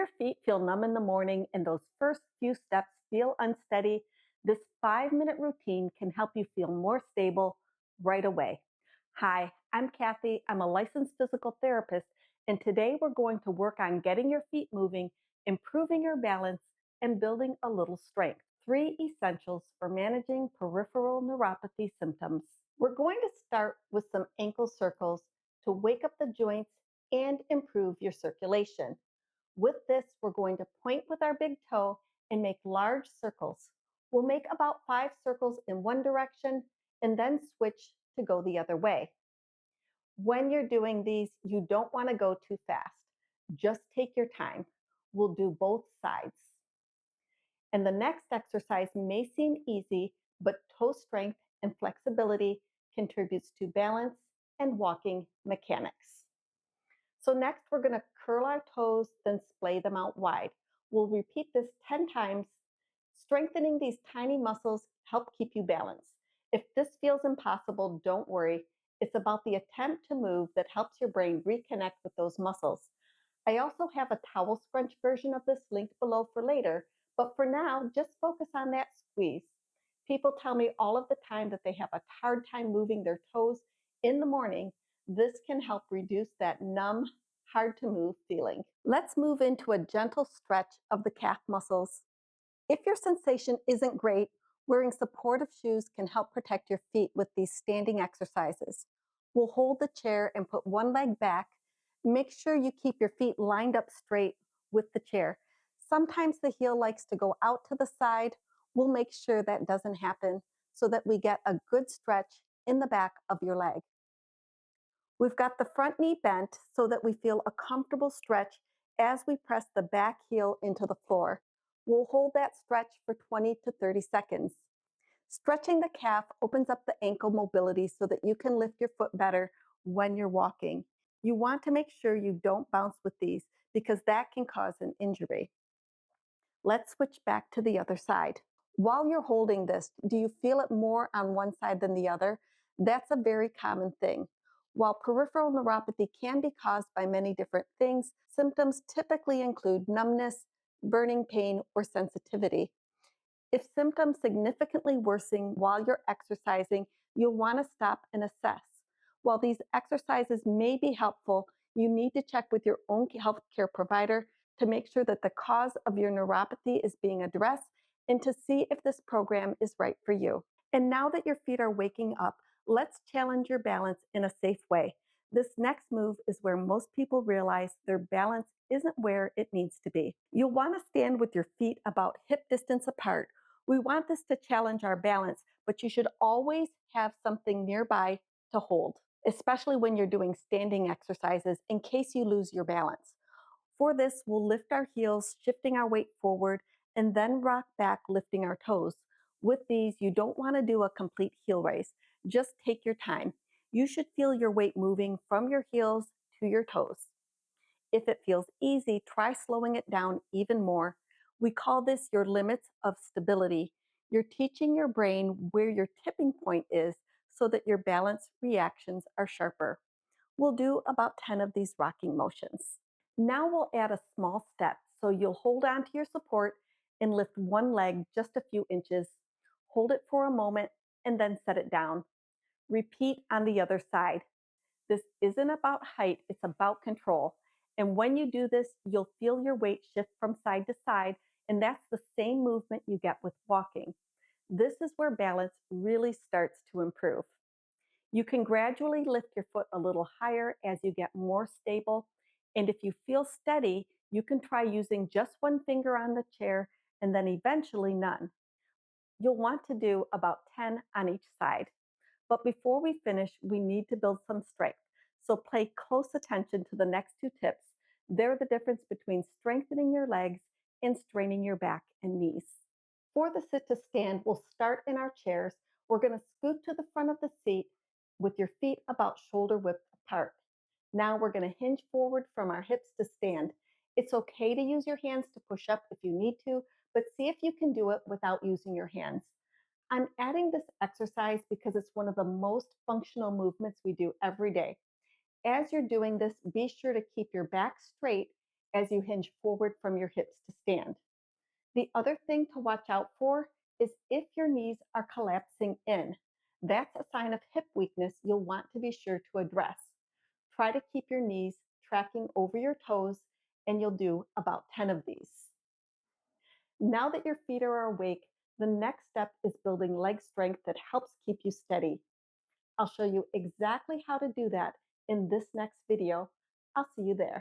your feet feel numb in the morning and those first few steps feel unsteady, this 5-minute routine can help you feel more stable right away. Hi, I'm Kathy. I'm a licensed physical therapist, and today we're going to work on getting your feet moving, improving your balance, and building a little strength. Three essentials for managing peripheral neuropathy symptoms. We're going to start with some ankle circles to wake up the joints and improve your circulation. With this, we're going to point with our big toe and make large circles. We'll make about 5 circles in one direction and then switch to go the other way. When you're doing these, you don't want to go too fast. Just take your time. We'll do both sides. And the next exercise may seem easy, but toe strength and flexibility contributes to balance and walking mechanics. So next, we're going to curl our toes, then splay them out wide. We'll repeat this 10 times. Strengthening these tiny muscles help keep you balanced. If this feels impossible, don't worry. It's about the attempt to move that helps your brain reconnect with those muscles. I also have a towel scrunch version of this linked below for later, but for now, just focus on that squeeze. People tell me all of the time that they have a hard time moving their toes in the morning. This can help reduce that numb, hard to move feeling. Let's move into a gentle stretch of the calf muscles. If your sensation isn't great, wearing supportive shoes can help protect your feet with these standing exercises. We'll hold the chair and put one leg back. Make sure you keep your feet lined up straight with the chair. Sometimes the heel likes to go out to the side. We'll make sure that doesn't happen so that we get a good stretch in the back of your leg. We've got the front knee bent so that we feel a comfortable stretch as we press the back heel into the floor. We'll hold that stretch for 20 to 30 seconds. Stretching the calf opens up the ankle mobility so that you can lift your foot better when you're walking. You want to make sure you don't bounce with these because that can cause an injury. Let's switch back to the other side. While you're holding this, do you feel it more on one side than the other? That's a very common thing. While peripheral neuropathy can be caused by many different things, symptoms typically include numbness, burning pain, or sensitivity. If symptoms significantly worsen while you're exercising, you'll want to stop and assess. While these exercises may be helpful, you need to check with your own healthcare provider to make sure that the cause of your neuropathy is being addressed and to see if this program is right for you. And now that your feet are waking up, let's challenge your balance in a safe way. This next move is where most people realize their balance isn't where it needs to be. You'll want to stand with your feet about hip distance apart. We want this to challenge our balance, but you should always have something nearby to hold, especially when you're doing standing exercises in case you lose your balance. For this, we'll lift our heels, shifting our weight forward, and then rock back, lifting our toes. With these, you don't want to do a complete heel raise. Just take your time. You should feel your weight moving from your heels to your toes. If it feels easy, try slowing it down even more. We call this your limits of stability. You're teaching your brain where your tipping point is so that your balance reactions are sharper. We'll do about 10 of these rocking motions. Now we'll add a small step. So you'll hold on to your support and lift one leg just a few inches. Hold it for a moment and then set it down. Repeat on the other side. This isn't about height, it's about control. And when you do this, you'll feel your weight shift from side to side, and that's the same movement you get with walking. This is where balance really starts to improve. You can gradually lift your foot a little higher as you get more stable. And if you feel steady, you can try using just one finger on the chair and then eventually none. You'll want to do about 10 on each side. But before we finish, we need to build some strength. So pay close attention to the next 2 tips. They're the difference between strengthening your legs and straining your back and knees. For the sit to stand, we'll start in our chairs. We're going to scoot to the front of the seat with your feet about shoulder width apart. Now we're going to hinge forward from our hips to stand. It's okay to use your hands to push up if you need to, but see if you can do it without using your hands. I'm adding this exercise because it's one of the most functional movements we do every day. As you're doing this, be sure to keep your back straight as you hinge forward from your hips to stand. The other thing to watch out for is if your knees are collapsing in. That's a sign of hip weakness you'll want to be sure to address. Try to keep your knees tracking over your toes, and you'll do about 10 of these. Now that your feet are awake, the next step is building leg strength that helps keep you steady. I'll show you exactly how to do that in this next video. I'll see you there.